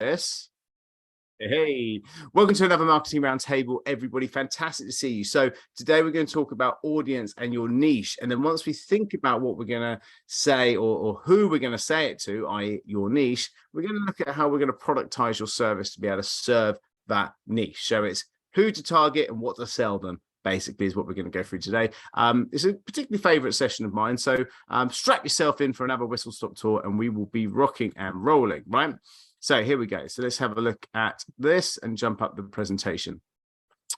Yes. Hey, welcome to another Marketing Roundtable, everybody. Fantastic to see you. So today we're going to talk about audience and your niche. And then once we think about what we're going to say or who we're going to say it to, i.e. your niche, we're going to look at how we're going to productize your service to be able to serve that niche. So it's who to target and what to sell them, basically, is what we're going to go through today. It's a particularly favorite session of mine. So strap yourself in for another whistle stop tour and we will be rocking and rolling, right? So here we go. So let's have a look at this and jump up the presentation.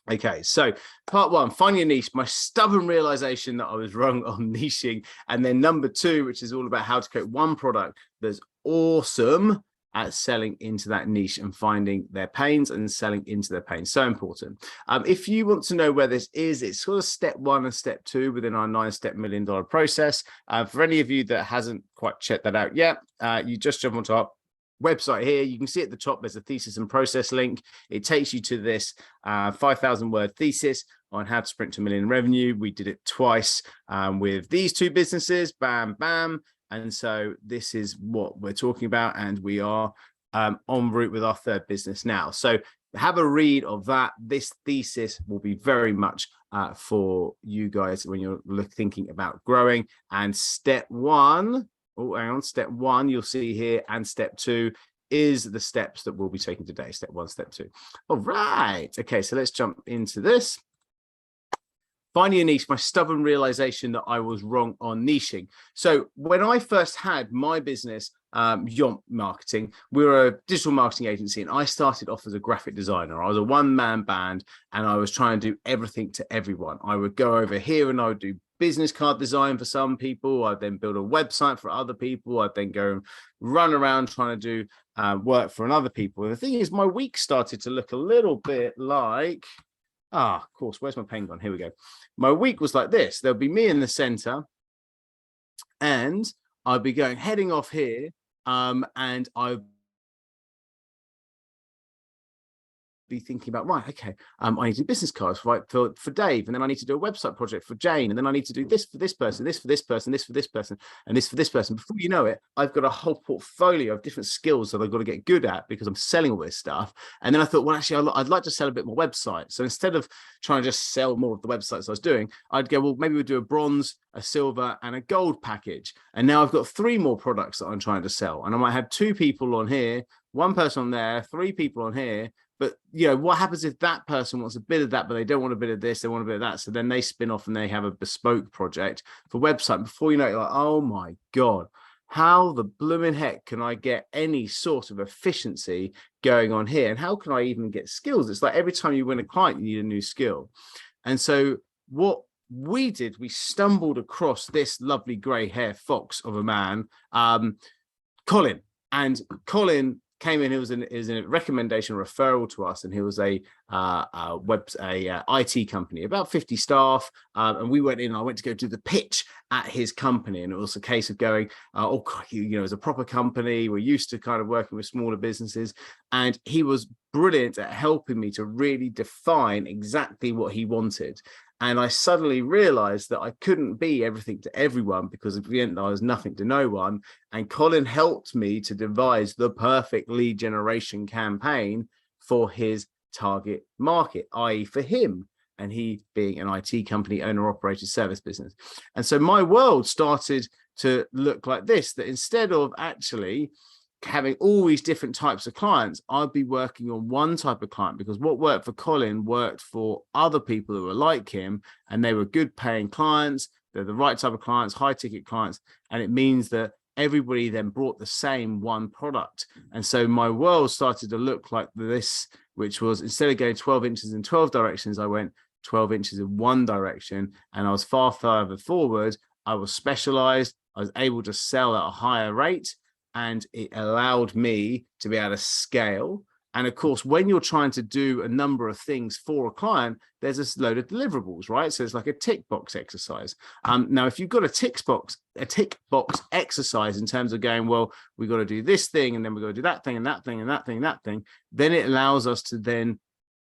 Okay, so part one, finding a niche, my stubborn realization that I was wrong on niching. And then number two, which is all about how to create one product that's awesome at selling into that niche and finding their pains and selling into their pains. So important. If you want to know where this is, it's sort of step one and step two within our 9-step $1 million process. For any of you that hasn't quite checked that out yet, you just jump on top. Website here, you can see at the top there's a thesis and process link. It takes you to this 5,000 word thesis on how to sprint to $1 million in revenue. We did it twice with these two businesses, bam bam. And so this is what we're talking about, and we are en route with our third business now. So have a read of that. This thesis will be very much for you guys when you're thinking about growing. And step one, oh, hang on, step one, you'll see here, and step two is the steps that we'll be taking today. Step one, step two. All right. Okay, so let's jump into this. Finding a niche, my stubborn realization that I was wrong on niching. So when I first had my business, Yomp Marketing, we were a digital marketing agency, and I started off as a graphic designer. I was a one-man band, and I was trying to do everything to everyone. I would go over here and I would do business card design for some people. I'd then build a website for other people. I'd then go and run around trying to do work for other people. And the thing is, my week started to look a little bit like, of course, where's my pen gone? Here we go. My week was like this. There'll be me in the center, and I'd be heading off here, and I'd be thinking about, right, okay, I need to do business cards for Dave, and then I need to do a website project for Jane, and then I need to do this for this person, this for this person, this for this person, and this for this person. Before you know it, I've got a whole portfolio of different skills that I've got to get good at because I'm selling all this stuff. And then I thought, well, actually, I'd like to sell a bit more websites. So instead of trying to just sell more of the websites I was doing, I'd go, well, maybe we'll do a bronze, a silver, and a gold package. And now I've got 3 more products that I'm trying to sell. And I might have 2 people on here, 1 person on there, 3 people on here. But, you know, what happens if that person wants a bit of that, but they don't want a bit of this, they want a bit of that. So then they spin off and they have a bespoke project for website. Before you know it, you're like, oh my God, how the blooming heck can I get any sort of efficiency going on here? And how can I even get skills? It's like every time you win a client, you need a new skill. And so what we did, we stumbled across this lovely gray hair fox of a man, Colin. And Colin came in. He was a recommendation referral to us, and he was a IT company, about 50 staff, and we went in. I went to go do the pitch at his company, and it was a case of going, oh, you know, it's a proper company. We're used to kind of working with smaller businesses, and he was brilliant at helping me to really define exactly what he wanted. And I suddenly realized that I couldn't be everything to everyone, because at the end I was nothing to no one. And Colin helped me to devise the perfect lead generation campaign for his target market, i.e. for him, and he being an IT company, owner-operated service business. And so my world started to look like this, that instead of actually having all these different types of clients, I'd be working on one type of client, because what worked for Colin worked for other people who were like him, and they were good paying clients. They're the right type of clients, high ticket clients. And it means that everybody then brought the same one product. And so my world started to look like this, which was, instead of going 12 inches in 12 directions, I went 12 inches in one direction, and I was far further forward. I was specialized. I was able to sell at a higher rate, and it allowed me to be able to scale. And of course, when you're trying to do a number of things for a client, there's a load of deliverables, right? So it's like a tick box exercise. Now, if you've got a tick box exercise in terms of going, well, we've got to do this thing, and then we've got to do that thing, and that thing, and that thing, and that thing, then it allows us to then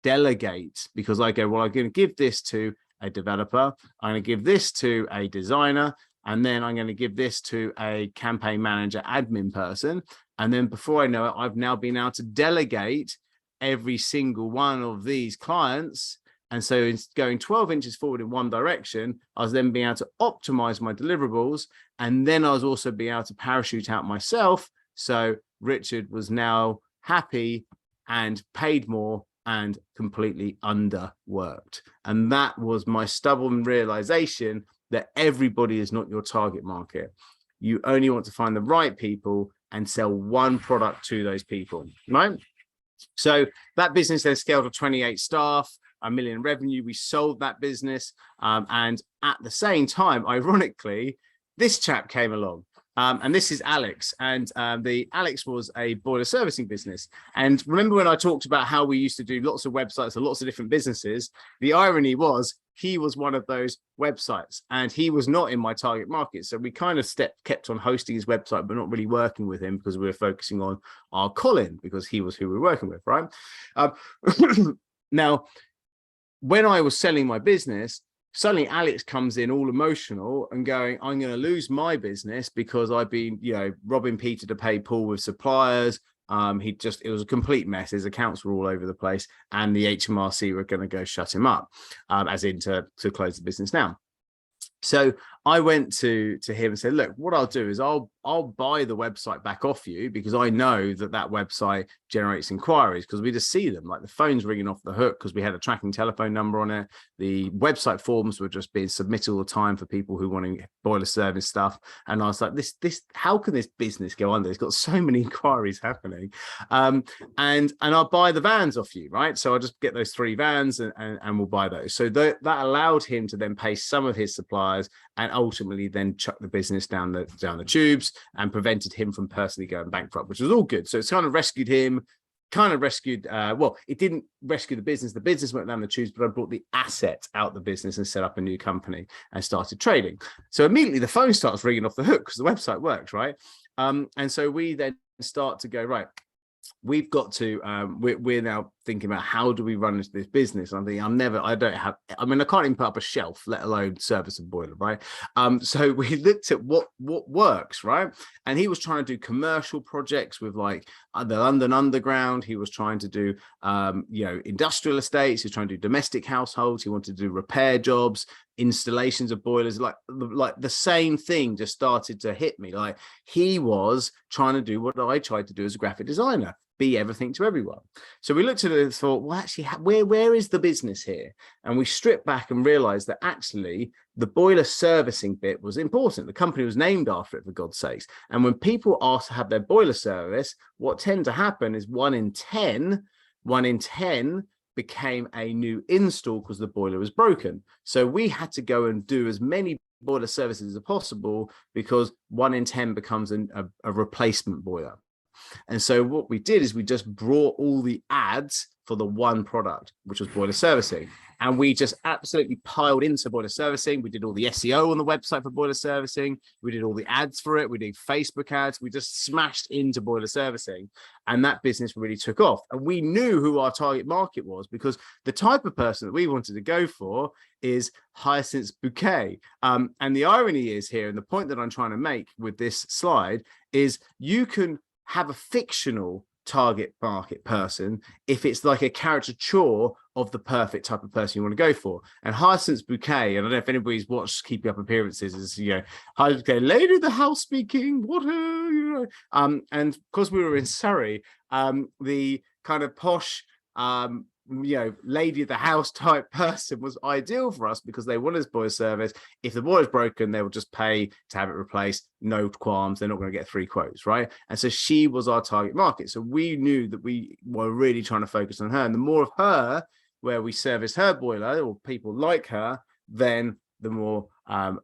delegate, because I go, well, I'm going to give this to a developer, I'm going to give this to a designer, And then I'm going to give this to a campaign manager, admin person. And then before I know it, I've now been able to delegate every single one of these clients. And so it's going 12 inches forward in one direction. I was then being able to optimize my deliverables. And then I was also being able to parachute out myself. So Richard was now happy and paid more and completely underworked. And that was my stubborn realization that everybody is not your target market. You only want to find the right people and sell one product to those people, right? So that business then scaled to 28 staff, $1 million in revenue. We sold that business. And at the same time, ironically, this chap came along. And this is Alex. And Alex was a boiler servicing business. And remember when I talked about how we used to do lots of websites and lots of different businesses, the irony was he was one of those websites and he was not in my target market. So we kind of kept on hosting his website, but not really working with him because we were focusing on our Colin because he was who we were working with, right? Now, when I was selling my business, suddenly Alex comes in all emotional and going, I'm going to lose my business because I've been, robbing Peter to pay Paul with suppliers. It was a complete mess. His accounts were all over the place and the HMRC were going to go shut him up, as in to close the business down. So I went to him and said, look, what I'll do is I'll buy the website back off you because I know that website generates inquiries because we just see them like the phone's ringing off the hook because we had a tracking telephone number on it. The website forms were just being submitted all the time for people who want to boiler service stuff. And I was like, this, how can this business go under? It's got so many inquiries happening. And I'll buy the vans off you, right? So I'll just get those 3 vans and we'll buy those. So that allowed him to then pay some of his suppliers and ultimately then chuck the business down the tubes and prevented him from personally going bankrupt, which was all good. So it's kind of rescued him, well, it didn't rescue the business went down the tubes, but I brought the asset out the business and set up a new company and started trading. So immediately the phone starts ringing off the hook because the website works, right? And so we then start to go, right, we've got to we're now thinking about how do we run this business. I'm thinking I can't even put up a shelf, let alone service a boiler, right? So we looked at what works, right? And he was trying to do commercial projects with like the London Underground. He was trying to do industrial estates. He was trying to do domestic households. He wanted to do repair jobs, installations of boilers, like the same thing just started to hit me. Like he was trying to do what I tried to do as a graphic designer, be everything to everyone. So we looked at it and thought, well, actually, where is the business here? And we stripped back and realized that actually the boiler servicing bit was important. The company was named after it, for God's sakes. And when people ask to have their boiler service, what tend to happen is 1 in 10 became a new install because the boiler was broken. So we had to go and do as many boiler services as possible because 1 in 10 becomes a replacement boiler. And so what we did is we just brought all the ads for the one product, which was boiler servicing. And we just absolutely piled into boiler servicing. We did all the SEO on the website for boiler servicing. We did all the ads for it. We did Facebook ads. We just smashed into boiler servicing. And that business really took off. And we knew who our target market was because the type of person that we wanted to go for is Hyacinth's Bouquet. And the irony is here, and the point that I'm trying to make with this slide is you can have a fictional target market person if it's like a caricature of the perfect type of person you want to go for. And Hyacinth's Bouquet, and I don't know if anybody's watched Keeping Up Appearances, is Hyacinth's Bouquet, lady of the house speaking, water, and because we were in Surrey, the kind of posh lady of the house type person was ideal for us because they wanted boiler service. If the boiler's broken, they will just pay to have it replaced, no qualms. They're not going to get 3 quotes, right? And so she was our target market. So we knew that we were really trying to focus on her, and the more of her where we service her boiler or people like her, then the more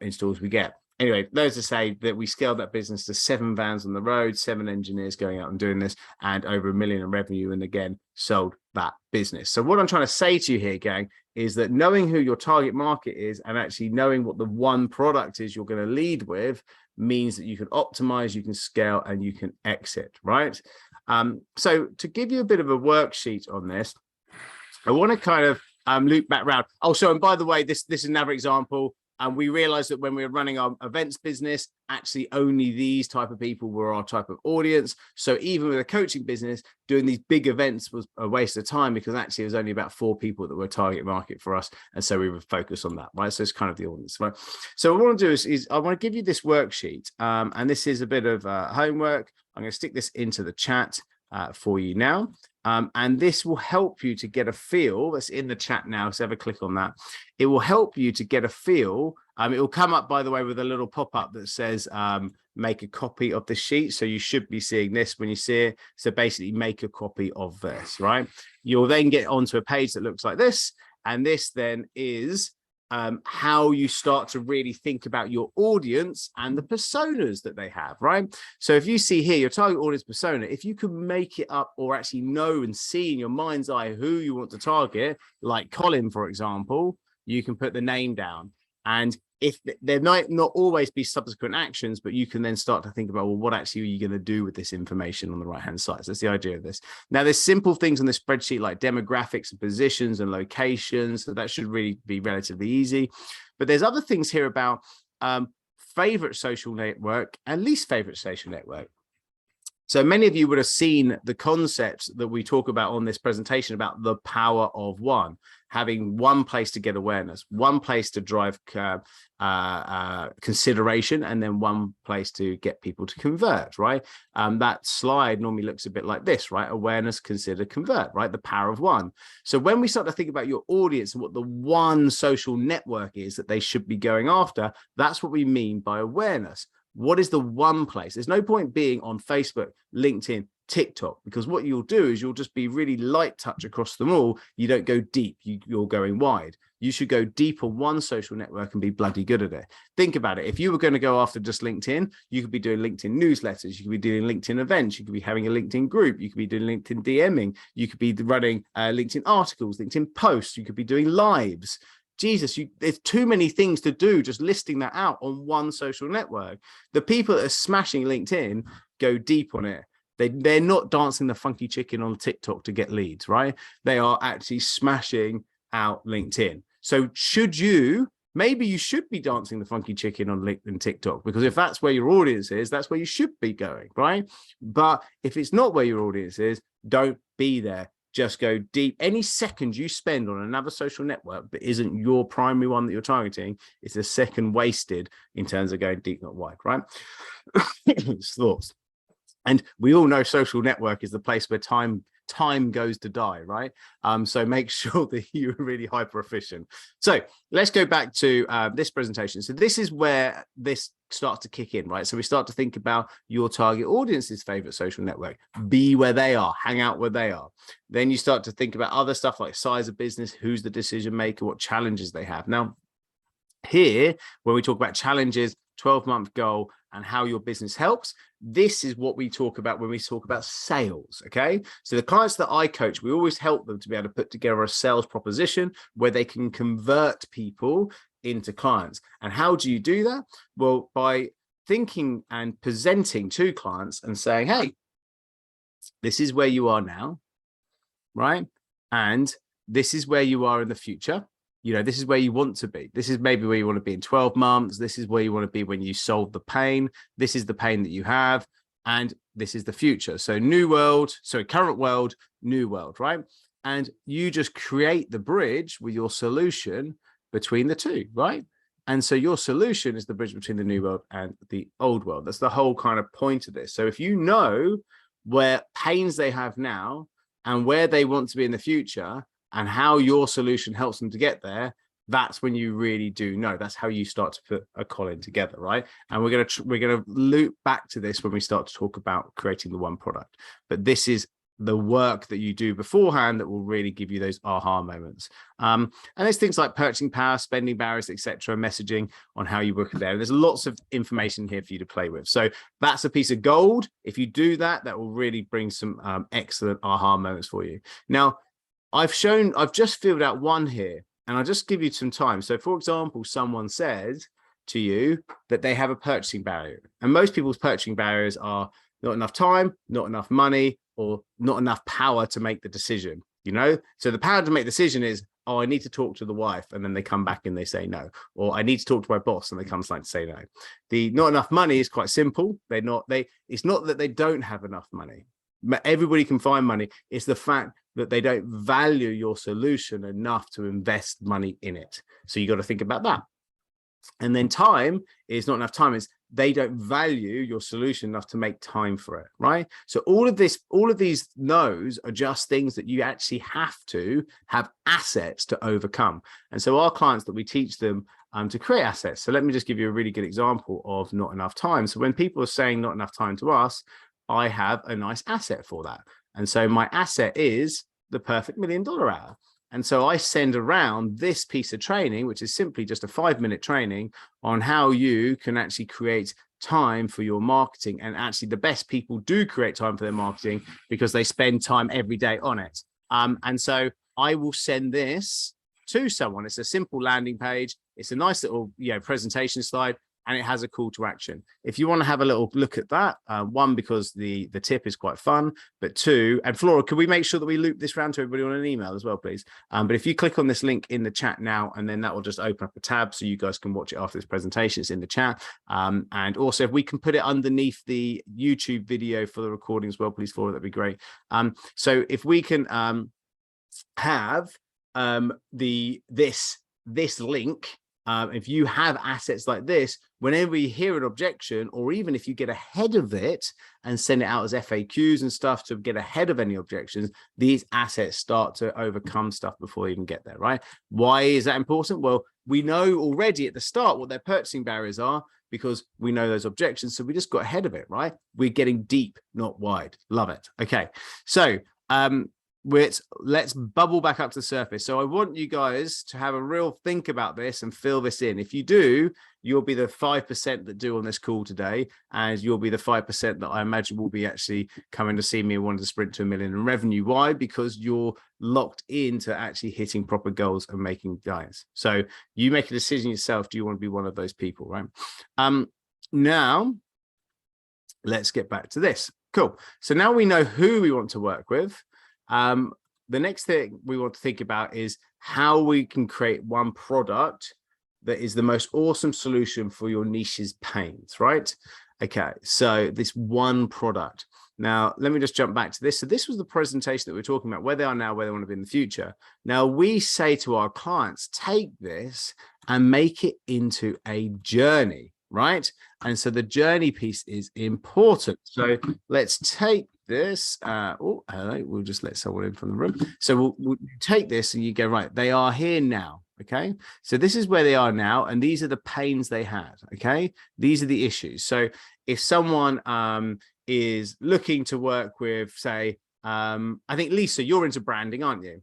installs we get. Anyway, those to say that we scaled that business to 7 vans on the road, 7 engineers going out and doing this, and over $1 million in revenue, and again, sold that business. So what I'm trying to say to you here, gang, is that knowing who your target market is and actually knowing what the one product is you're going to lead with means that you can optimize, you can scale, and you can exit, right? So to give you a bit of a worksheet on this, I want to kind of loop back around. Oh, so, and by the way, this is another example. And we realized that when we were running our events business, actually only these type of people were our type of audience. So even with a coaching business, doing these big events was a waste of time, because actually it was only about 4 people that were target market for us. And so we would focus on that, right? So it's kind of the audience, right? So what I want to do is I want to give you this worksheet. And this is a bit of homework. I'm going to stick this into the chat for you now. And this will help you to get a feel. That's in the chat now, so have a click on that. It will help you to get a feel. It will come up, by the way, with a little pop-up that says make a copy of the sheet. So you should be seeing this when you see it. So basically make a copy of this, right? You'll then get onto a page that looks like this. And this then is how you start to really think about your audience and the personas that they have, right? So if you see here your target audience persona, if you can make it up or actually know and see in your mind's eye who you want to target, like Colin, for example, you can put the name down. And if there might not always be subsequent actions, but you can then start to think about, well, what actually are you going to do with this information on the right hand side? So that's the idea of this. Now, there's simple things on this spreadsheet like demographics and positions and locations, so that should really be relatively easy. But there's other things here about favorite social network and least favorite social network. So many of you would have seen the concepts that we talk about on this presentation about the power of one, having one place to get awareness, one place to drive consideration, and then one place to get people to convert, right? That slide normally looks a bit like this, right? Awareness, consider, convert, right? The power of one. So when we start to think about your audience and what the one social network is that they should be going after, that's what we mean by awareness. What is the one place? There's no point being on Facebook, LinkedIn, TikTok, because what you'll do is you'll just be really light touch across them all. You don't go deep, you're going wide. You should go deep on one social network and be bloody good at it. Think about it. If you were going to go after just LinkedIn, you could be doing LinkedIn newsletters. You could be doing LinkedIn events. You could be having a LinkedIn group. You could be doing LinkedIn DMing. You could be running LinkedIn articles, LinkedIn posts. You could be doing lives. Jesus, there's too many things to do just listing that out on one social network. The people that are smashing LinkedIn go deep on it. They're not dancing the funky chicken on TikTok to get leads, right? They are actually smashing out LinkedIn. So maybe you should be dancing the funky chicken on LinkedIn, TikTok, because if that's where your audience is, that's where you should be going, right? But if it's not where your audience is, don't be there. Just go deep. Any second you spend on another social network that isn't your primary one that you're targeting, it's a second wasted in terms of going deep, not wide, right? Thoughts. And we all know social network is the place where time goes to die, right? So make sure that you're really hyper efficient. So let's go back to this presentation. So this is where this starts to kick in, right? So we start to think about your target audience's favorite social network. Be where they are, hang out where they are. Then you start to think about other stuff like size of business, who's the decision maker, what challenges they have. Now, here, when we talk about challenges, 12-month goal, and how your business helps, this is what we talk about when we talk about sales, okay? So the clients that I coach, we always help them to be able to put together a sales proposition where they can convert people into clients. And how do you do that? Well, by thinking and presenting to clients and saying, hey, this is where you are now, right? And this is where you are in the future. You know, this is where you want to be. This is maybe where you want to be in 12 months. This is where you want to be when you solve the pain. This is the pain that you have. And this is the future. So current world, new world, right? And you just create the bridge with your solution between the two, right? And so your solution is the bridge between the new world and the old world. That's the whole kind of point of this. So if you know where pains they have now and where they want to be in the future, and how your solution helps them to get there, that's when you really do know. That's how you start to put a Colin together, right? And we're gonna loop back to this when we start to talk about creating the one product. But this is the work that you do beforehand that will really give you those aha moments. And there's things like purchasing power, spending barriers, etc., messaging on how you work it there. There's lots of information here for you to play with. So that's a piece of gold. If you do that, that will really bring some excellent aha moments for you. Now, I've just filled out one here, and I'll just give you some time. So for example, someone says to you that they have a purchasing barrier, and most people's purchasing barriers are not enough time, not enough money, or not enough power to make the decision, you know? So the power to make the decision is, oh, I need to talk to the wife, and then they come back and they say no, or I need to talk to my boss, and they come back to say no. The not enough money is quite simple. It's not that they don't have enough money. Everybody can find money. It's the fact that they don't value your solution enough to invest money in it. So you got to think about that. And then time is not enough time. Is they don't value your solution enough to make time for it, right? So all of these no's are just things that you actually have to have assets to overcome. And so our clients, that we teach them to create assets. So let me just give you a really good example of not enough time. So when people are saying not enough time to us, I have a nice asset for that. And so my asset is the perfect $1 million hour. And so I send around this piece of training, which is simply just a 5-minute training on how you can actually create time for your marketing. And actually the best people do create time for their marketing because they spend time every day on it. And so I will send this to someone. It's a simple landing page. It's a nice little, presentation slide, and it has a call to action. If you want to have a little look at that, one, because the tip is quite fun, but two, and Flora, could we make sure that we loop this round to everybody on an email as well, please? But if you click on this link in the chat now, and then that will just open up a tab so you guys can watch it after this presentation. It's in the chat. And also, if we can put it underneath the YouTube video for the recording as well, please, Flora, that'd be great. So if we can have this link, if you have assets like this, whenever you hear an objection, or even if you get ahead of it and send it out as FAQs and stuff to get ahead of any objections, these assets start to overcome stuff before they even get there, right? Why is that important? Well, we know already at the start what their purchasing barriers are because we know those objections. So we just got ahead of it, right? We're getting deep, not wide. Love it. Okay. So, let's bubble back up to the surface. So I want you guys to have a real think about this and fill this in. If you do, you'll be the 5% that do on this call today, and you'll be the 5% that I imagine will be actually coming to see me and wanting to sprint to $1 million in revenue. Why? Because you're locked into actually hitting proper goals and making diets. So you make a decision yourself. Do you want to be one of those people, right? Now, let's get back to this. Cool. So now we know who we want to work with. The next thing we want to think about is how we can create one product that is the most awesome solution for your niche's pains, right? Okay, so this one product. Now, let me just jump back to this. So this was the presentation that we're talking about, where they are now, where they want to be in the future. Now, we say to our clients, take this and make it into a journey, right? And so the journey piece is important. So let's take this. Hello, we'll just let someone in from the room. So we'll take this and you go, right, they are here now. Okay, so this is where they are now, and these are the pains they had. Okay, these are the issues. So if someone is looking to work with, say, I think Lisa, you're into branding, aren't you?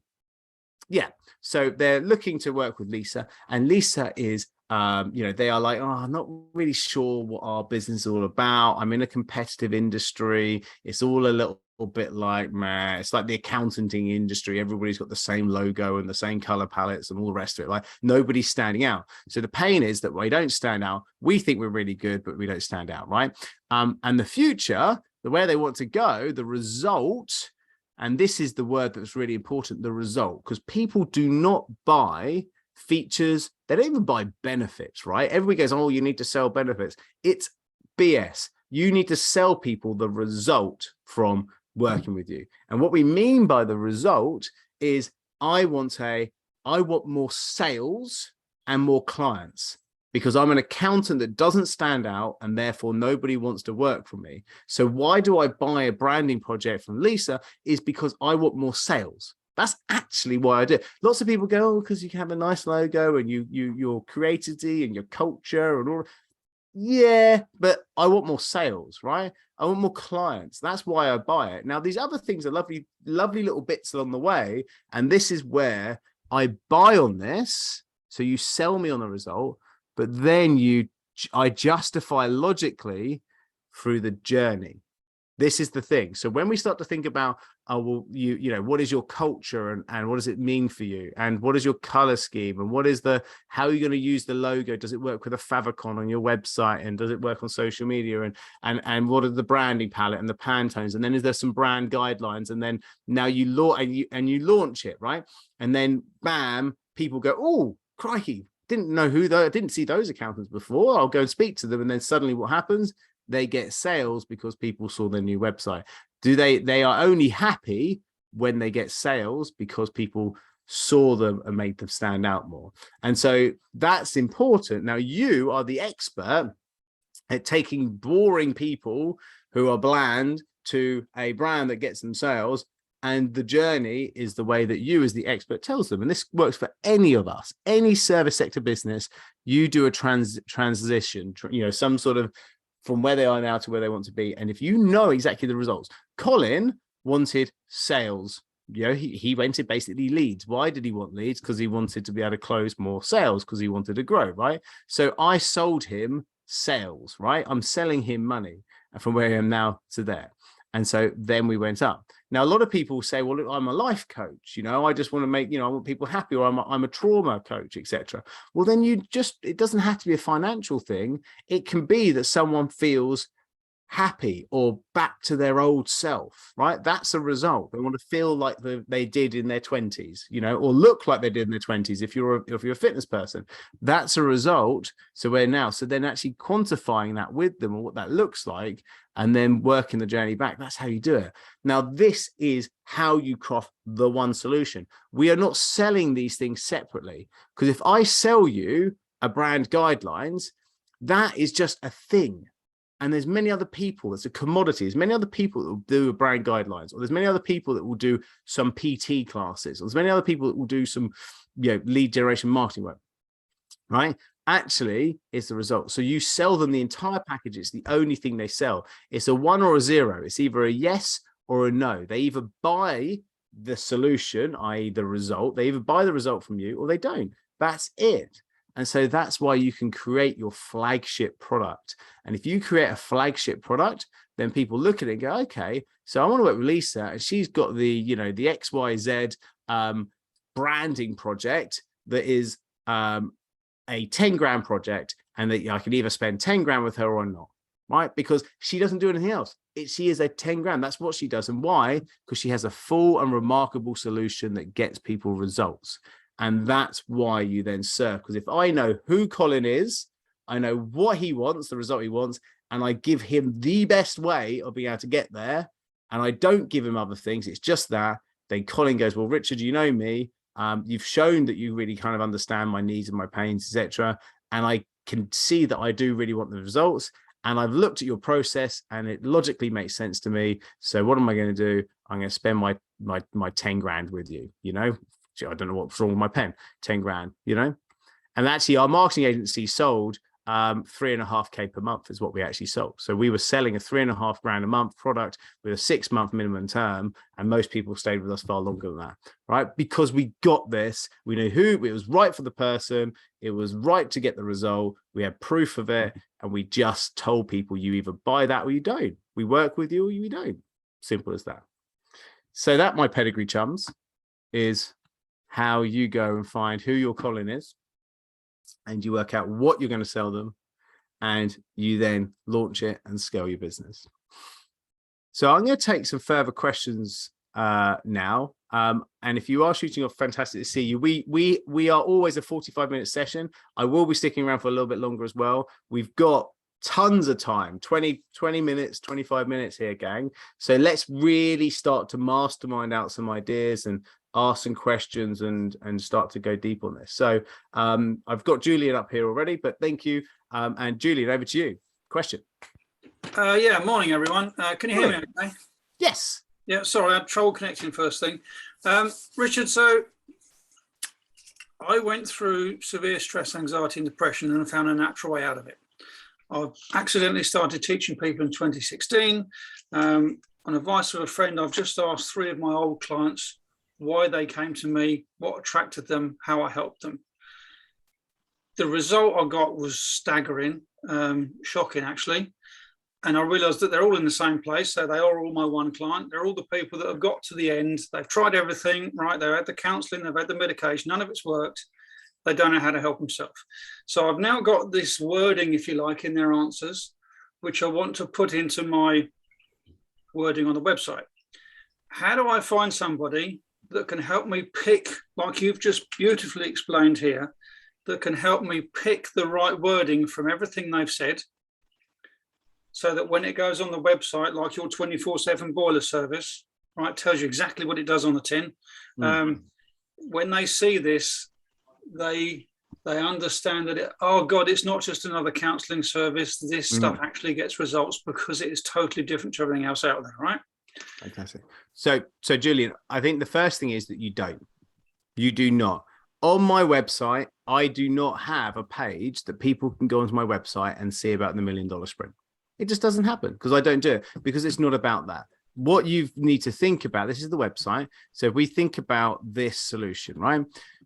Yeah. So they're looking to work with Lisa, and Lisa is they are like, oh, I'm not really sure what our business is all about. I'm in a competitive industry. It's all a little bit like, man, it's like the accounting industry. Everybody's got the same logo and the same color palettes and all the rest of it. Like nobody's standing out. So the pain is that we don't stand out. We think we're really good, but we don't stand out, right? And the future, the way they want to go, the result, and this is the word that's really important, the result, because people do not buy features. They don't even buy benefits, right? Everybody goes, oh, you need to sell benefits. It's BS. You need to sell people the result from working with you. And what we mean by the result is I want more sales and more clients, because I'm an accountant that doesn't stand out and therefore nobody wants to work for me. So why do I buy a branding project from Lisa? Is because I want more sales. That's actually why I do. Lots of people go, oh, because you can have a nice logo and your creativity and your culture and all. Yeah, but I want more sales, right? I want more clients. That's why I buy it. Now, these other things are lovely, lovely little bits along the way. And this is where I buy on this. So you sell me on the result, but then I justify logically through the journey. This is the thing. So when we start to think about oh, well, you know, what is your culture and what does it mean for you? And what is your color scheme? And what is how are you going to use the logo? Does it work with a favicon on your website? And does it work on social media? And what are the branding palette and the Pantones? And then is there some brand guidelines? And then now you launch it, right? And then bam, people go, oh, crikey, didn't know I didn't see those accountants before. I'll go and speak to them. And then suddenly what happens? They get sales because people saw their new website. They are only happy when they get sales because people saw them and made them stand out more. And so that's important. Now you are the expert at taking boring people who are bland to a brand that gets them sales. And the journey is the way that you as the expert tells them. And this works for any of us, any service sector business. You do a transition, you know, some sort of from where they are now to where they want to be. And if you know exactly the results, Colin wanted sales. You know, he wanted basically leads. Why did he want leads? Because he wanted to be able to close more sales, because he wanted to grow, right? So I sold him sales, right? I'm selling him money from where I am now to there. And so then we went up. Now, a lot of people say, well, look, I'm a life coach, you know, I just want to make, you know, I want people happy, or I'm a trauma coach, etc. Well, then it doesn't have to be a financial thing. It can be that someone feels happy or back to their old self, right? That's a result. They want to feel like they did in their 20s, you know, or look like they did in their 20s. If you're a fitness person, that's a result. So then actually quantifying that with them, or what that looks like, and then working the journey back. That's how you do it. Now, this is how you craft the one solution. We are not selling these things separately, because if I sell you a brand guidelines, that is just a thing. And there's many other people, that's a commodity. There's many other people that will do brand guidelines, or there's many other people that will do some PT classes, or there's many other people that will do some, you know, lead generation marketing work, right? Actually, it's the result. So you sell them the entire package. It's the only thing they sell. It's a 1 or a 0. It's either a yes or a no. They either buy the solution, i.e. the result. They either buy the result from you or they don't. That's it. And so that's why you can create your flagship product. And if you create a flagship product, then people look at it and go, okay, so I want to work with Lisa, and she's got the, you know, the XYZ branding project that is a 10 grand project, and that I can either spend 10 grand with her or not, right? Because she doesn't do anything else. She is a 10 grand. That's what she does. And why? Because she has a full and remarkable solution that gets people results. And that's why you then serve. Because if I know who Colin is, I know what he wants, the result he wants, and I give him the best way of being able to get there, and I don't give him other things, it's just that, then Colin goes, well, Richard, you know me. You've shown that you really kind of understand my needs and my pains, etc. And I can see that I do really want the results. And I've looked at your process and it logically makes sense to me. So what am I going to do? I'm going to spend my 10 grand with you, you know? I don't know what's wrong with my pen, 10 grand, you know? And actually our marketing agency sold 3.5K per month is what we actually sold. So we were selling a 3.5 grand a month product with a 6-month minimum term, and most people stayed with us far longer than that, right? Because we got this, we knew who, it was right for the person, it was right to get the result, we had proof of it, and we just told people, you either buy that or you don't. We work with you or you don't. Simple as that. So that, my pedigree chums, is how you go and find who your Colin is, and you work out what you're going to sell them, and you then launch it and scale your business. So I'm going to take some further questions now. And if you are shooting off, fantastic to see you. We are always a 45-minute session. I will be sticking around for a little bit longer as well. We've got tons of time, 20 minutes, 25 minutes here, gang. So let's really start to mastermind out some ideas and ask some questions and start to go deep on this. So I've got Julian up here already, but thank you. And Julian, over to you. Question. Yeah, morning, everyone. Can you hear me okay? Yes. Yeah, sorry, I had trouble connecting first thing. Richard, so I went through severe stress, anxiety and depression, and I found a natural way out of it. I accidentally started teaching people in 2016. On advice of a friend, I've just asked 3 of my old clients why they came to me, what attracted them, how I helped them. The result I got was staggering, shocking actually. And I realised that they're all in the same place. So they are all my one client. They're all the people that have got to the end. They've tried everything, right? They've had the counselling, they've had the medication. None of it's worked. They don't know how to help themselves. So I've now got this wording, if you like, in their answers, which I want to put into my wording on the website. How do I find somebody that can help me pick, like you've just beautifully explained here, that can help me pick the right wording from everything they've said, so that when it goes on the website, like your 24/7 boiler service, right, tells you exactly what it does on the tin. When they see this, they understand that, oh God, it's not just another counselling service. This stuff actually gets results because it is totally different to everything else out there, right? Fantastic. So Julian, I think the first thing is that you do not. On my website, I do not have a page that people can go onto my website and see about the $1 Million Sprint. It just doesn't happen because I don't do it, because it's not about that. What you need to think about, this is the website. So if we think about this solution, right?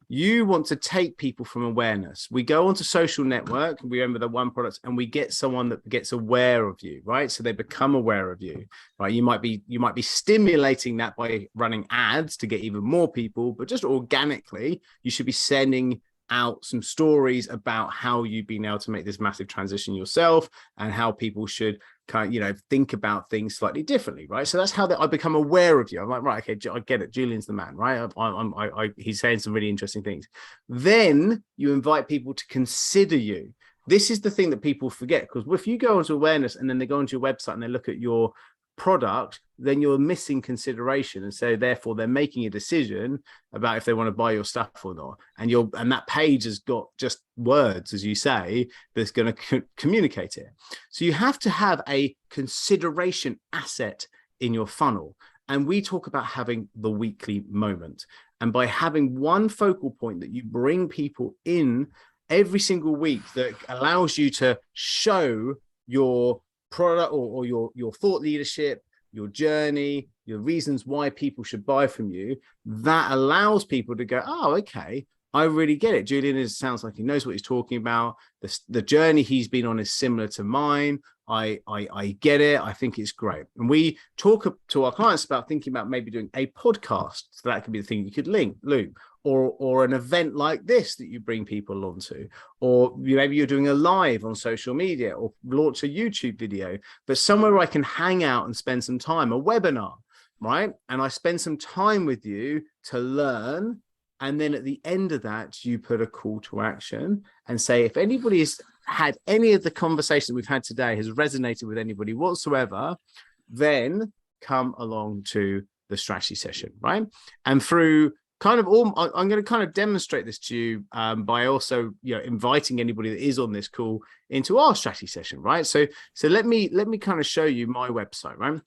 You want to take people from awareness. We go onto social network, we remember the one product, and we get someone that gets aware of you, right? So they become aware of you, right? You might be stimulating that by running ads to get even more people, but just organically, you should be sending out some stories about how you've been able to make this massive transition yourself and how people should kind of, think about things slightly differently, right? So that's how I become aware of you. I'm like, right, okay, I get it. Julian's the man, right? He's saying some really interesting things. Then you invite people to consider you. This is the thing that people forget, because if you go into awareness and then they go onto your website and they look at your product, then you're missing consideration, and so therefore they're making a decision about if they want to buy your stuff or not, and that page has got just words, as you say, that's going to communicate it. So you have to have a consideration asset in your funnel, and we talk about having the weekly moment, and by having one focal point that you bring people in every single week that allows you to show your product or your thought leadership, your journey, your reasons why people should buy from you, that allows people to go, oh, okay, I really get it. Julian sounds like he knows what he's talking about. The journey he's been on is similar to mine. I get it. I think it's great. And we talk to our clients about thinking about maybe doing a podcast. So that could be the thing you could loop, or an event like this that you bring people onto, or maybe you're doing a live on social media or launch a YouTube video, but somewhere where I can hang out and spend some time, a webinar, right? And I spend some time with you to learn. And then at the end of that, you put a call to action and say, if anybody has had any of the conversation we've had today has resonated with anybody whatsoever, then come along to the strategy session, right? And through I'm going to kind of demonstrate this to you by also, inviting anybody that is on this call into our strategy session, right? So let me kind of show you my website, right?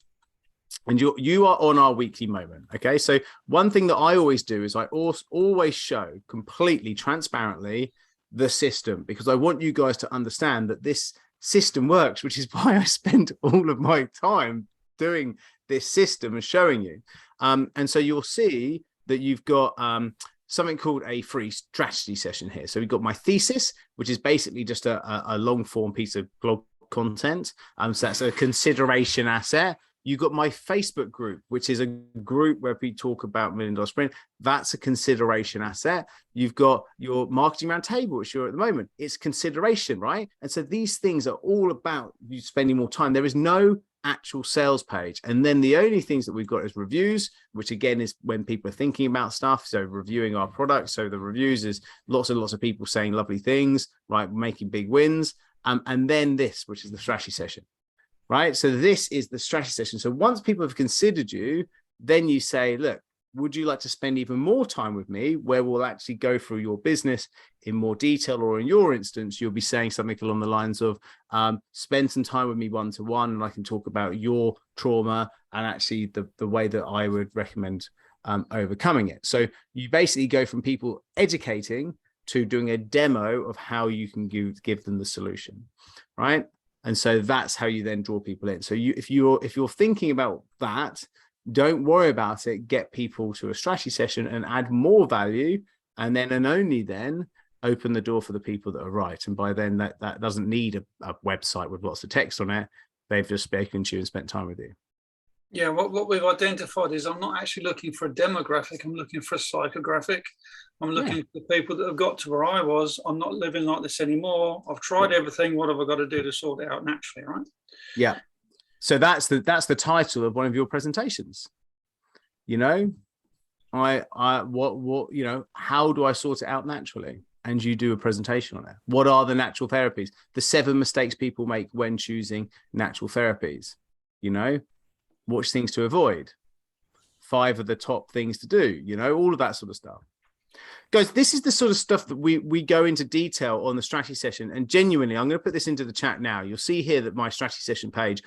And you are on our weekly moment. Okay. So one thing that I always do is I always show completely transparently the system, because I want you guys to understand that this system works, which is why I spend all of my time doing this system and showing you. And so you'll see that you've got something called a free strategy session here. So we've got my thesis, which is basically just a long form piece of blog content. So that's a consideration asset. You've got my Facebook group, which is a group where we talk about $1 Million Sprint. That's a consideration asset. You've got your marketing roundtable, which you're at the moment. It's consideration, right? And so these things are all about you spending more time. There is no actual sales page. And then the only things that we've got is reviews, which again is when people are thinking about stuff. So reviewing our product. So the reviews is lots and lots of people saying lovely things, right? Making big wins. And then this, which is the strategy session. Right. So this is the strategy session. So once people have considered you, then you say, look, would you like to spend even more time with me, where we'll actually go through your business in more detail? Or in your instance, you'll be saying something along the lines of spend some time with me one-to-one, and I can talk about your trauma and actually the way that I would recommend overcoming it. So you basically go from people educating to doing a demo of how you can give them the solution. Right. And so that's how you then draw people in. So if you're thinking about that, don't worry about it. Get people to a strategy session and add more value, and only then open the door for the people that are right. And by then that doesn't need a website with lots of text on it. they've just spoken to you and spent time with you. Yeah, what we've identified is I'm not actually looking for a demographic, I'm looking for a psychographic. I'm looking for people that have got to where I was. I'm not living like this anymore. I've tried everything. What have I got to do to sort it out naturally, right? Yeah. So that's the title of one of your presentations. You know, what you know, how do I sort it out naturally? And you do a presentation on it. What are the natural therapies? The 7 mistakes people make when choosing natural therapies. You know, which things to avoid, 5 of the top things to do, you know, all of that sort of stuff. Guys, this is the sort of stuff that we go into detail on the strategy session. And genuinely, I'm going to put this into the chat now. You'll see here that my strategy session page,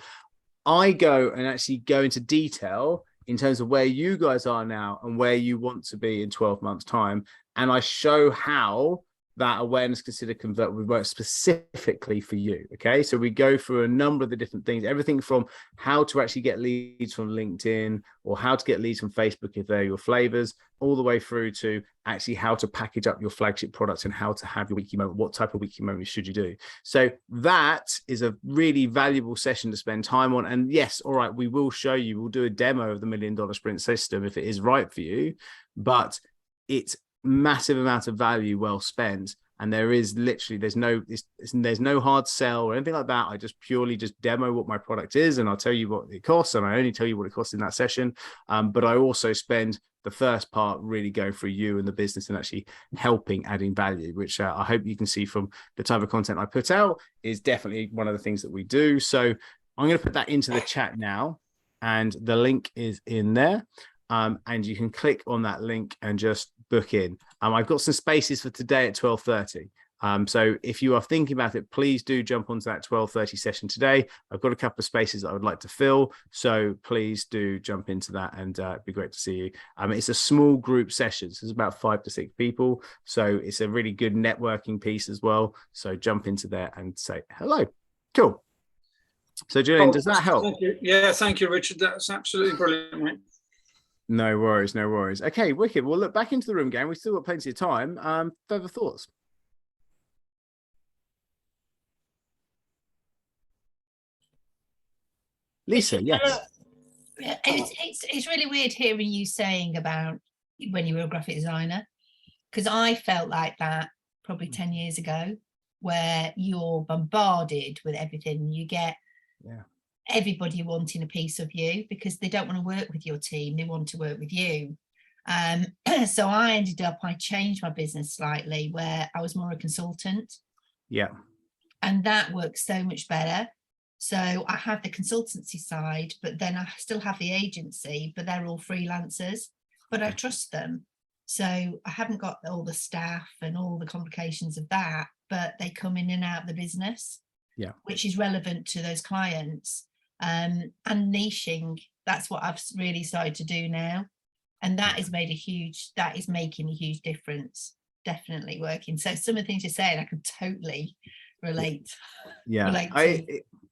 I go and actually go into detail in terms of where you guys are now and where you want to be in 12 months time. And I show how that awareness, consider, convert would work specifically for you. Okay, so we go through a number of the different things, everything from how to actually get leads from LinkedIn or how to get leads from Facebook if they're your flavors, all the way through to actually how to package up your flagship products and how to have your weekly moment. What type of weekly moment should you do? So that is a really valuable session to spend time on. And yes, all right, we will show you, we'll do a demo of the $1 Million Sprint system if it is right for you, but it's massive amount of value well spent. And there is literally, there's no hard sell or anything like that. I just purely just demo what my product is, and I'll tell you what it costs, and I only tell you what it costs in that session. But I also spend the first part really going through you and the business and actually helping, adding value, which I hope you can see from the type of content I put out is definitely one of the things that we do. So I'm going to put that into the chat now, and the link is in there. And you can click on that link and just book in. I've got some spaces for today at 12:30. So if you are thinking about it, please do jump onto that 12:30 session today. I've got a couple of spaces that I would like to fill. So please do jump into that, and it'd be great to see you. It's a small group session. So it's about 5 to 6 people. So it's a really good networking piece as well. So jump into there and say hello. Cool. So Julian, does that help? Thank you. Yeah, thank you, Richard. That's absolutely brilliant, mate. No worries, no worries. Okay, wicked. Well, look, back into the room, gang. We've still got plenty of time. Further thoughts? Lisa, yes. Yeah, it's really weird hearing you saying about when you were a graphic designer, because I felt like that probably 10 years ago, where you're bombarded with everything. You get everybody wanting a piece of you because they don't want to work with your team, they want to work with you. So I changed my business slightly, where I was more a consultant. Yeah. And that works so much better. So I have the consultancy side, but then I still have the agency, but they're all freelancers, but I trust them. So I haven't got all the staff and all the complications of that, but they come in and out of the business, which is relevant to those clients. And niching, that's what I've really started to do now. And that is making a huge difference, definitely working. So some of the things you're saying, I can totally relate. Yeah,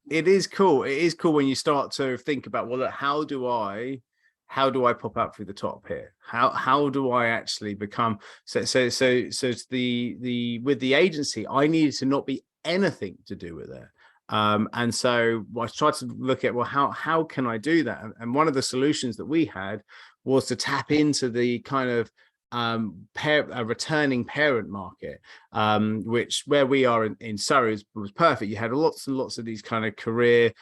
it is cool. It is cool when you start to think about, well, look, how do I pop up through the top here? How do I actually become so the with the agency, I needed to not be anything to do with it. And so I tried to look at, well, how can I do that? And one of the solutions that we had was to tap into the kind of a returning parent market, which where we are in Surrey was perfect. You had lots and lots of these kind of career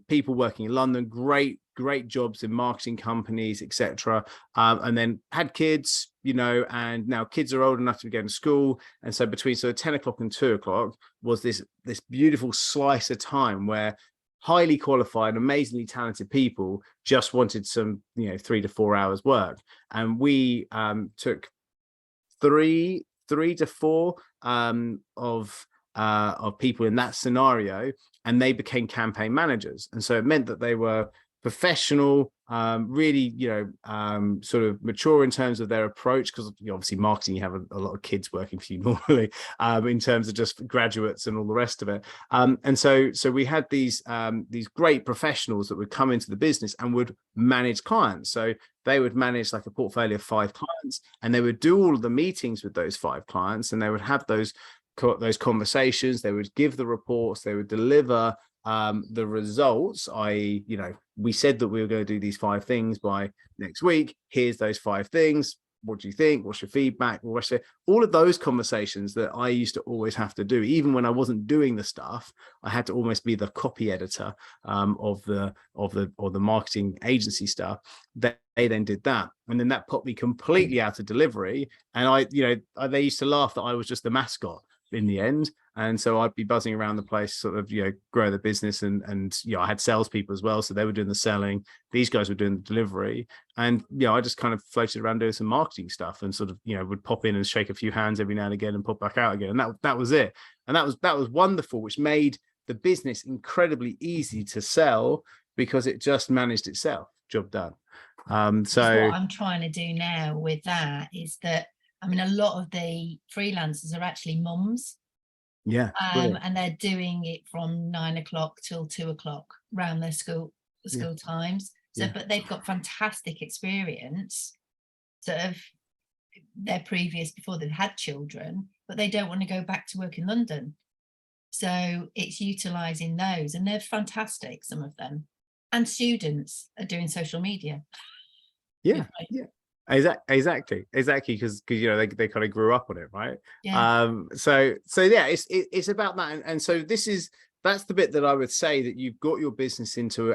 people working in London, great jobs in marketing companies, etc. And then had kids, you know, and now kids are old enough to be going to school. And so between 10 o'clock and 2 o'clock was this beautiful slice of time where highly qualified, amazingly talented people just wanted some, 3 to 4 hours work. And we took three to four of people in that scenario, and they became campaign managers. And so it meant that they were professional, really, sort of mature in terms of their approach, because obviously marketing, you have a lot of kids working for you normally, in terms of just graduates and all the rest of it. And so we had these great professionals that would come into the business and would manage clients. So they would manage like a portfolio of 5 clients, and they would do all of the meetings with those 5 clients, and they would have those conversations, they would give the reports, they would deliver the results, we said that we were going to do these 5 things by next week. Here's those 5 things. What do you think? What's your feedback? All of those conversations that I used to always have to do, even when I wasn't doing the stuff, I had to almost be the copy editor of the marketing agency stuff. They then did that, and then that put me completely out of delivery. And they used to laugh that I was just the mascot in the end. And so I'd be buzzing around the place, sort of, grow the business. And I had salespeople as well. So they were doing the selling. These guys were doing the delivery. And, I just kind of floated around doing some marketing stuff and sort of, would pop in and shake a few hands every now and again and pop back out again. And that was it. And that was wonderful, which made the business incredibly easy to sell because it just managed itself. Job done. So what I'm trying to do now with that is that, a lot of the freelancers are actually mums. Yeah. And they're doing it from 9 o'clock till 2 o'clock around their school times. So, but they've got fantastic experience, sort of before they've had children, but they don't want to go back to work in London. So it's utilising those, and they're fantastic, some of them. And students are doing social media. Yeah. Exactly, because they kind of grew up on it, right? So yeah, it's about that. And so that's the bit that I would say that you've got your business into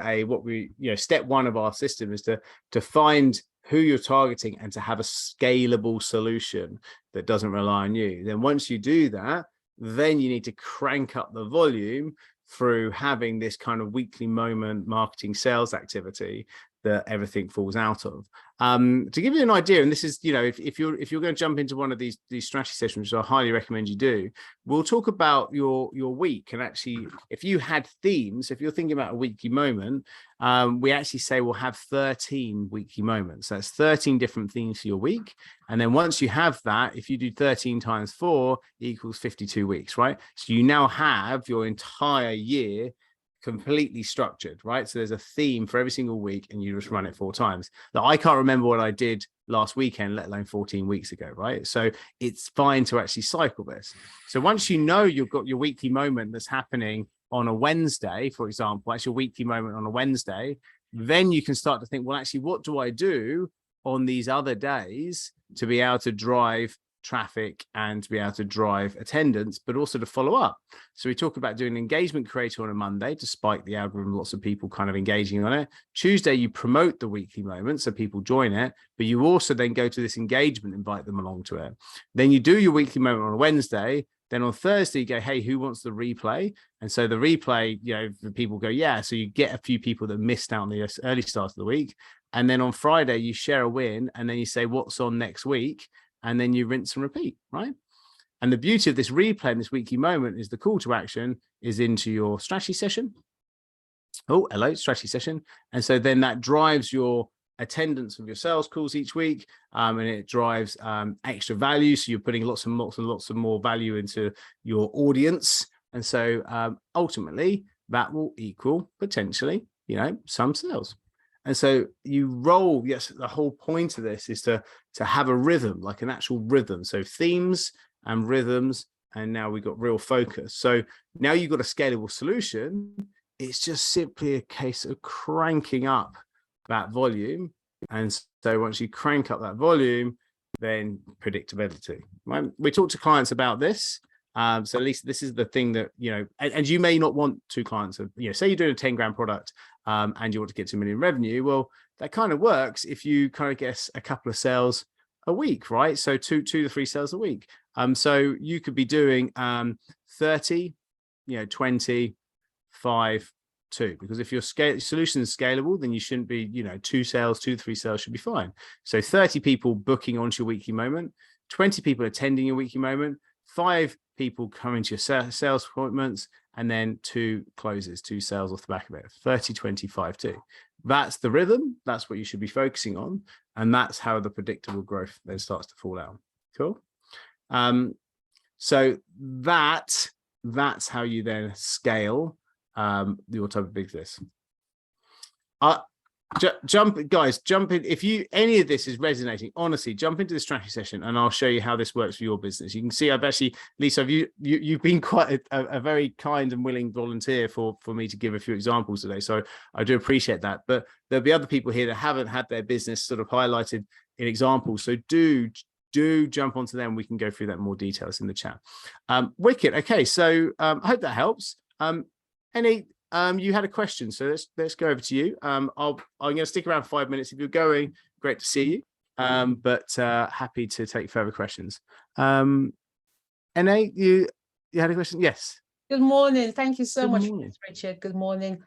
step 1 of our system is to find who you're targeting and to have a scalable solution that doesn't rely on you. Then once you do that, then you need to crank up the volume through having this kind of weekly moment marketing sales activity that everything falls out of. To give you an idea, and this is, if you're going to jump into one of these strategy sessions, which I highly recommend you do, we'll talk about your week. And actually, if you had themes, if you're thinking about a weekly moment, we actually say we'll have 13 weekly moments. That's 13 different themes for your week. And then once you have that, if you do 13 times 4 equals 52 weeks, right? So you now have your entire year completely structured, right? So there's a theme for every single week and you just run it 4 times. Now, I can't remember what I did last weekend, let alone 14 weeks ago, right? So it's fine to actually cycle this. So once you've got your weekly moment that's happening on a Wednesday, for example, that's your weekly moment on a Wednesday, then you can start to think, well, actually, what do I do on these other days to be able to drive traffic and to be able to drive attendance, but also to follow up. So we talk about doing an engagement creator on a Monday to spike the algorithm, lots of people kind of engaging on it. Tuesday, you promote the weekly moment so people join it, but you also then go to this engagement, invite them along to it. Then you do your weekly moment on a Wednesday. Then on Thursday, you go, hey, who wants the replay? And so the replay, the people go, yeah. So you get a few people that missed out on the early start of the week. And then on Friday, you share a win, and then you say, what's on next week? And then you rinse and repeat, right? And the beauty of this replay and this weekly moment is the call to action is into your strategy session. Oh, hello, strategy session. And so then that drives your attendance of your sales calls each week, and it drives extra value. So you're putting lots and lots of more value into your audience. And so ultimately, that will equal potentially, some sales. And so you roll, yes, the whole point of this is to have a rhythm, like an actual rhythm. So themes and rhythms, and now we've got real focus. So now you've got a scalable solution. It's just simply a case of cranking up that volume. And so once you crank up that volume, then predictability, right? We talk to clients about this. So at least this is the thing that, and you may not want 2 clients of, say you're doing a 10 grand product and you want to get to $1 million revenue. Well, that kind of works if you kind of get a couple of sales a week, right? So 2 to 3 sales a week. So you could be doing 30, 20, 5, 2, because if your solution is scalable, then you shouldn't be, 2 sales, 2 to 3 sales should be fine. So 30 people booking onto your weekly moment, 20 people attending your weekly moment, 5 people coming to your sales appointments, and then 2 closes, 2 sales off the back of it. 30, 25, 2. That's the rhythm. That's what you should be focusing on. And that's how the predictable growth then starts to fall out. Cool. So that's how you then scale your type of business. Jump in. If any of this is resonating, honestly, jump into the strategy session and I'll show you how this works for your business. You can see I've actually, Lisa, you've been quite a very kind and willing volunteer for me to give a few examples today. So I do appreciate that. But there'll be other people here that haven't had their business sort of highlighted in examples. So do jump onto them. We can go through that in more details in the chat. Wicked. Okay, so I hope that helps. You had a question, so let's go over to you. I'm going to stick around 5 minutes. If you're going, great to see you. But happy to take further questions. Anne, you had a question? Yes. Good morning. Thank you so Good much, morning. Richard. Good morning.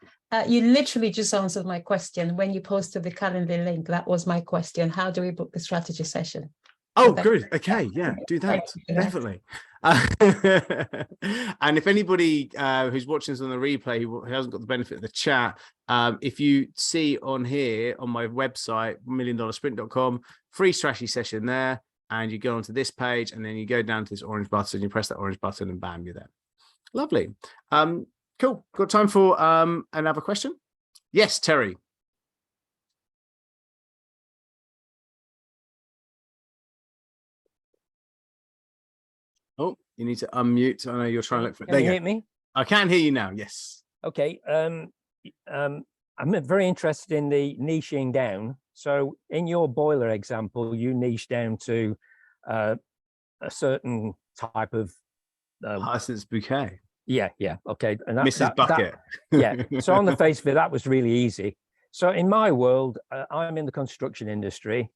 You literally just answered my question when you posted the calendar link. That was my question. How do we book the strategy session? Oh, So good. Okay, yeah, do that. Definitely. And if anybody who's watching this on the replay who hasn't got the benefit of the chat, if you see on here on my website, $1,000,000sprint.com, free strategy session there, and you go onto this page and then you go down to this orange button, you press that orange button and bam, you're there. Lovely. Cool. Got time for another question? Yes, Terry. Oh, you need to unmute. I know you're trying to look for it. Can you hear me? I can hear you now. Yes. Okay. I'm very interested in the niching down. So in your boiler example, you niche down to a certain type of Hyacinth bouquet. Yeah. Okay. And Mrs. Bucket. Yeah. So on the face of it, that was really easy. So in my world, I'm in the construction industry.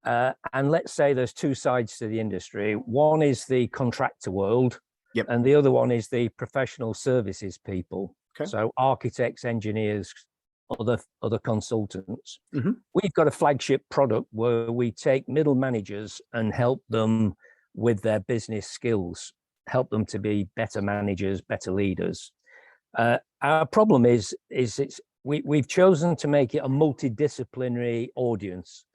And let's say there's two sides to the industry. One is the contractor world, yep, and the other one is the professional services people. Okay. So architects, engineers, other consultants. Mm-hmm. We've got a flagship product where we take middle managers and help them with their business skills, help them to be better managers, better leaders. Our problem is we've chosen to make it a multidisciplinary audience.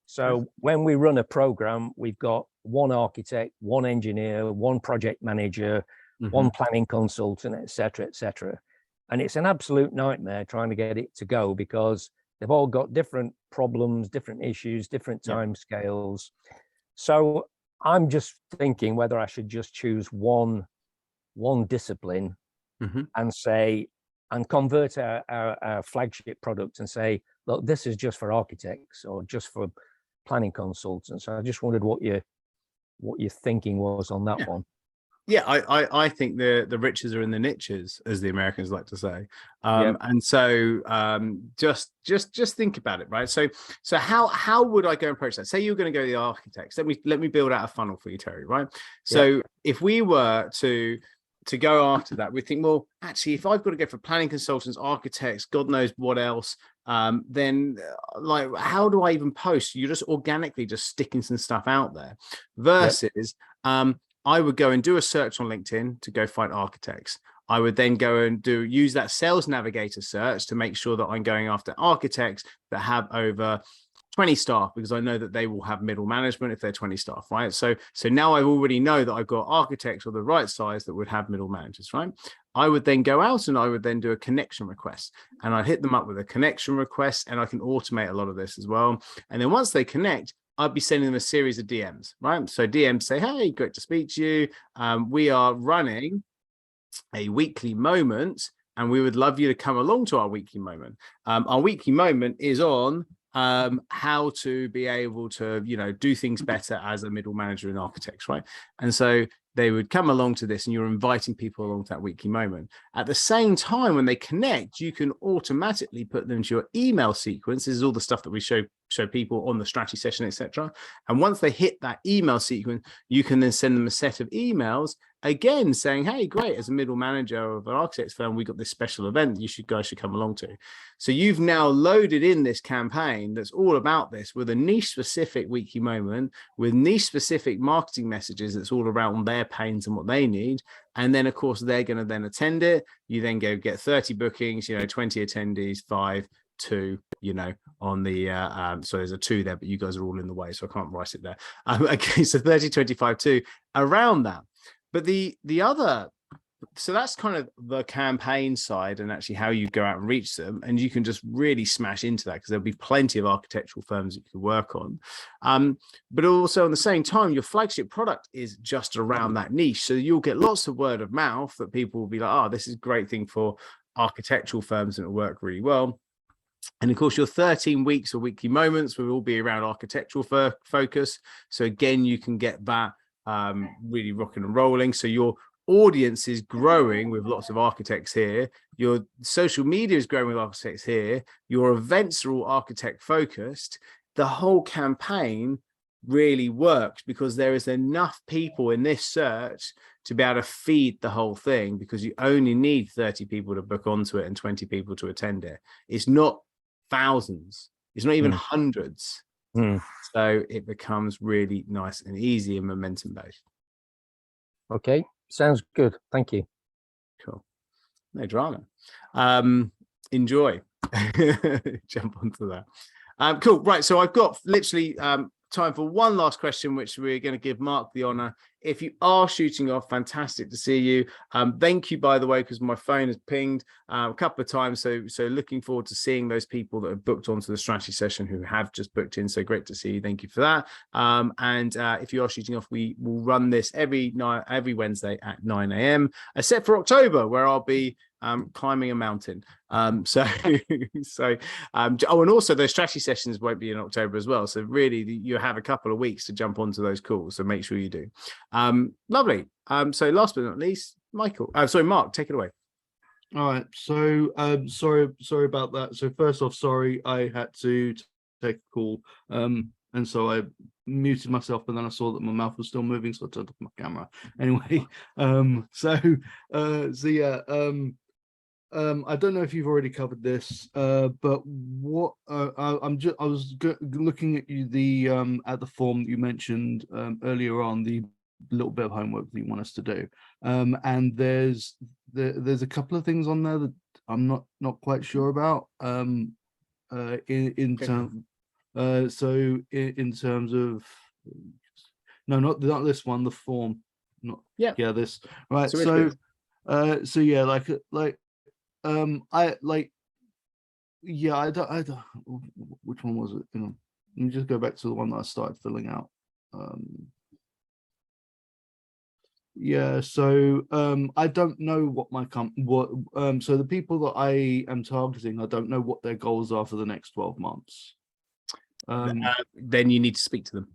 So when we run a program, we've got one architect, one engineer, one project manager, mm-hmm, one planning consultant, et cetera. And it's an absolute nightmare trying to get it to go because they've all got different problems, different issues, different time scales. So I'm just thinking whether I should just choose one discipline, mm-hmm, and convert our flagship product and say, look, this is just for architects or just for planning consultants. I just wondered what your thinking was on that one. Yeah, I think the riches are in the niches, as the Americans like to say. And so just think about it, right? So how would I go and approach that? Say you're going to go to the architects. Let me build out a funnel for you, Terry, right? So if we were to go after that, we think, well, actually, if I've got to go for planning consultants, architects, God knows what else, then like, how do I even post? You're just organically just sticking some stuff out there versus, I would go and do a search on LinkedIn to go find architects. I would then go and use that sales navigator search to make sure that I'm going after architects that have over 20 staff, because I know that they will have middle management if they're 20 staff, right? So now I already know that I've got architects of the right size that would have middle managers, right? I would then go out and I would then do a connection request, and I'd hit them up with a connection request, and I can automate a lot of this as well. And then once they connect, I'd be sending them a series of DMs, right? So DMs say, hey, great to speak to you. We are running a weekly moment, and we would love you to come along to our weekly moment. Our weekly moment is on how to be able to, do things better as a middle manager in architects, right? And so they would come along to this, and you're inviting people along to that weekly moment. At the same time, when they connect, you can automatically put them into your email sequence. This is all the stuff that we show people on the strategy session, etc. And once they hit that email sequence, you can then send them a set of emails again saying, hey, great, as a middle manager of an architects firm, we got this special event that you guys should come along to. So you've now loaded in this campaign that's all about this, with a niche specific weekly moment, with niche specific marketing messages that's all around their pains and what they need. And then of course they're going to then attend it. You then go get 30 bookings, 20 attendees, 5, 2, on the so there's a 2 there, but you guys are all in the way, so I can't write it there. Okay, so 30, 25, 2 around that. But the other so that's kind of the campaign side and actually how you go out and reach them. And you can just really smash into that because there'll be plenty of architectural firms that you can work on. But also at the same time, your flagship product is just around that niche. So you'll get lots of word of mouth that people will be like, oh, this is a great thing for architectural firms and it'll work really well. And of course, your 13 weeks or weekly moments will all be around architectural focus. So again, you can get that really rocking and rolling. So your audience is growing with lots of architects here. Your social media is growing with architects here. Your events are all architect focused. The whole campaign really works because there is enough people in this search to be able to feed the whole thing, because you only need 30 people to book onto it and 20 people to attend it. It's not thousands, it's not even hundreds. So it becomes really nice and easy and momentum based. Okay, sounds good. Thank you. Cool. No drama. Enjoy. Jump onto that. Cool. Right. So I've got literally time for one last question, which we're going to give Mark the honor. If you are shooting off, fantastic to see you. Thank you, by the way, because my phone has pinged a couple of times. So looking forward to seeing those people that have booked onto the strategy session who have just booked in. So great to see you. Thank you for that. And if you are shooting off, we will run this every Wednesday at 9 a.m. except for October, where I'll be climbing a mountain. And also those strategy sessions won't be in October as well. So really you have a couple of weeks to jump onto those calls. So make sure you do. Lovely. So last but not least, Mark, take it away. All right. So sorry about that. So first off, sorry, I had to take a call. And so I muted myself, but then I saw that my mouth was still moving, so I turned off my camera. Anyway, I don't know if you've already covered this, but what I was looking at at the form that you mentioned earlier on, the little bit of homework that you want us to do, and there's a couple of things on there that I'm not quite sure about. In terms of not this one, the form, this right. So I don't which one was it? Let me just go back to the one that I started filling out. I don't know what so the people that I am targeting, I don't know what their goals are for the next 12 months. Then you need to speak to them.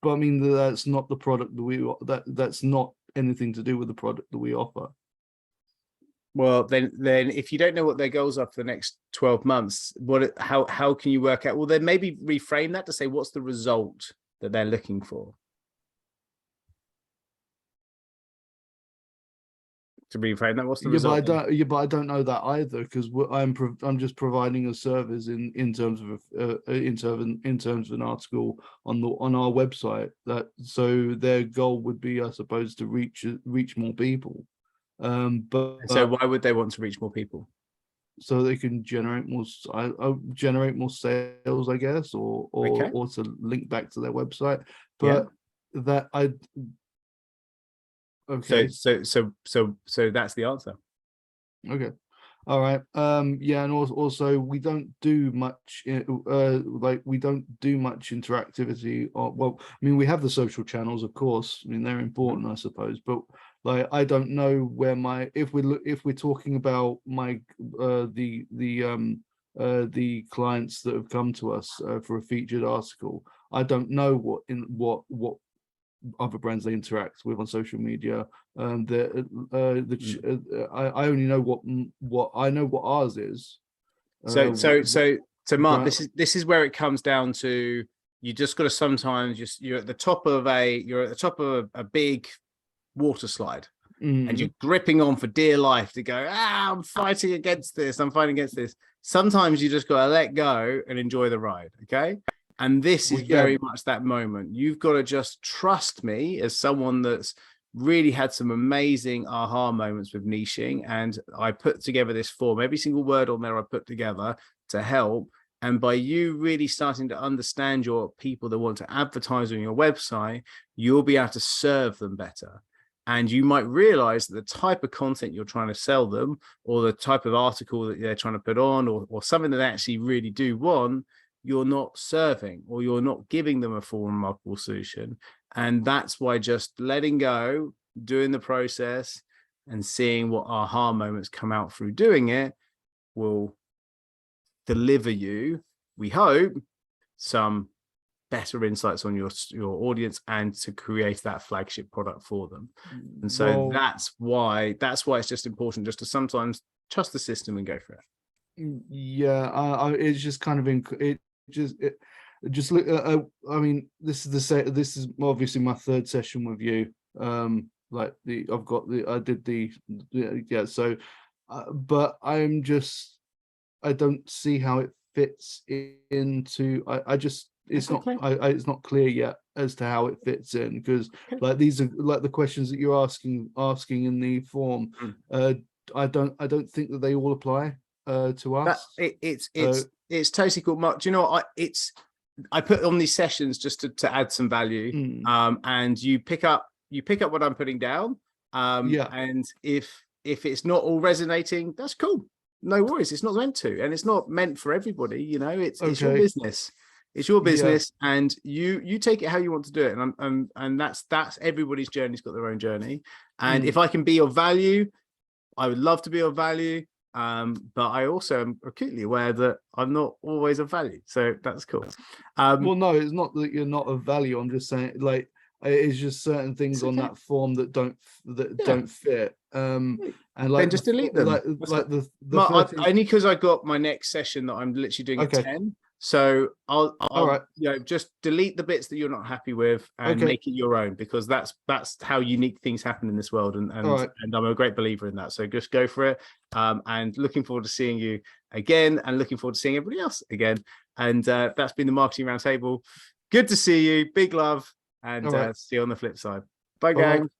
But I mean, that's not the product that that's not anything to do with the product that we offer. Well, then if you don't know what their goals are for the next 12 months, how can you work out? Well, then maybe reframe that to say, what's the result that they're looking for? To reframe that, what's the result? But I don't know that either, because I'm just providing a service in terms of an article on our website, that so their goal would be, I suppose, to reach more people. But so why would they want to reach more people? So they can generate more sales, I guess, or to link back to their website. But okay. So that's the answer. Okay. All right. And also we don't do much interactivity. Well, I mean, we have the social channels, of course. I mean, they're important, I suppose, but like, I don't know where if we're talking about the clients that have come to us for a featured article, I don't know what other brands they interact with on social media. I only know what ours is. So Mark, this is where it comes down to, you just got to sometimes you're at the top of a big water slide, and you're gripping on for dear life to go, I'm fighting against this. Sometimes you just got to let go and enjoy the ride. Okay. And this is very much that moment. You've got to just trust me as someone that's really had some amazing aha moments with niching. And I put together this form, every single word on there I put together to help. And by you really starting to understand your people that want to advertise on your website, you'll be able to serve them better. And you might realize that the type of content you're trying to sell them, or the type of article that they're trying to put on, or something that they actually really do want, you're not serving, or you're not giving them a full and remarkable solution. And that's why just letting go, doing the process, and seeing what aha moments come out through doing it will deliver you, we hope, some better insights on your audience, and to create that flagship product for them. And so that's why it's just important just to sometimes trust the system and go for it. Yeah, it's just kind of just look. I mean, this is obviously my third session with you. So, but I don't see how it fits into. It's not clear yet as to how it fits in, because like these are like the questions that you're asking in the form. I don't think that they all apply to us. It's totally cool, Mark. Do you know what? I put on these sessions just to add some value. And you pick up what I'm putting down. And if it's not all resonating, that's cool. No worries. It's not meant to, and it's not meant for everybody. You know, it's your business. It's your business, and you take it how you want to do it. And that's everybody's journey's got their own journey. And if I can be of value, I would love to be of value. But I also am acutely aware that I'm not always of value. So that's cool. Well, no, it's not that you're not of value. I'm just saying, like, it's just certain things on that form that don't fit. And like, then just delete them. Only because I got my next session that I'm literally doing at 10. So I'll just delete the bits that you're not happy with and make it your own, because that's how unique things happen in this world, and I'm a great believer in that. So just go for it. And looking forward to seeing you again, and looking forward to seeing everybody else again. And that's been the Marketing Roundtable. Good to see you. Big love, and see you on the flip side. Bye, gang.